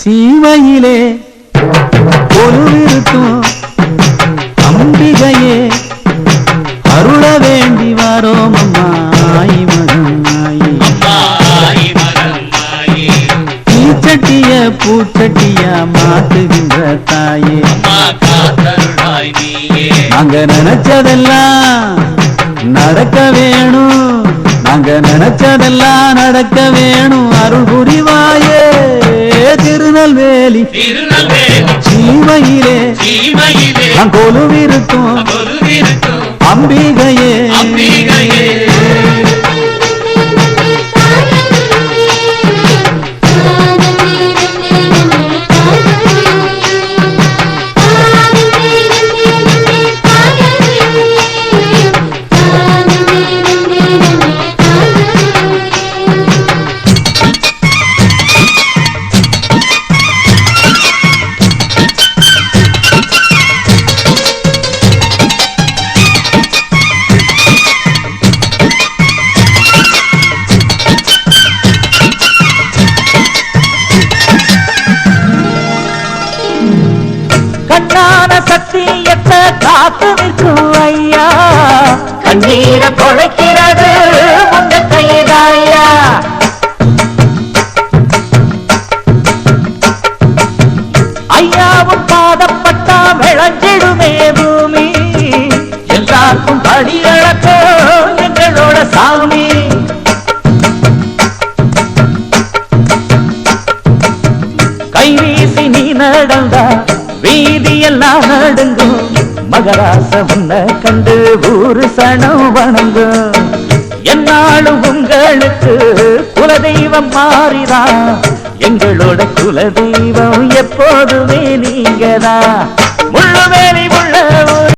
சீமையிலே கொலுவிருக்கும் அம்பிகையே அருள வேண்டி வாரோம் அம்மா ஆயி மகன் ஆயி தீச்சட்டிய பூச்சட்டியா மாத்துகின்ற தாயே நாங்க நினைச்சதெல்லாம் நடக்க வேணும் நாங்க நினைச்சதெல்லாம் நடக்க வேணும் அருள் புரிவாயே திருநெல்வேலி சீமையிலே நான் கொலுவிருக்கும் அம்பிகையே கண்ணான சத்தியத்தை காத்து நிற்கும் ஐயா கண்ணீரை பொழைக்கிறது உங்க கைதாயா ஐயாவும் பாதப்பட்டா விளைஞ்சிடுமே பூமி எல்லாருக்கும் படி இழக்கோ எங்களோட சாமி கை வீசி நீ நடந்தா வீதியெல்லாம் நடுங்கும் மகராச முன்ன கண்டு ஊரு சனம் வணங்கும் என்னாலும் உங்களுக்கு குலதெய்வம் மாறிதான் எங்களோட குலதெய்வம் எப்போதுமே நீங்கதான் முள்ளுவேலி உள்ள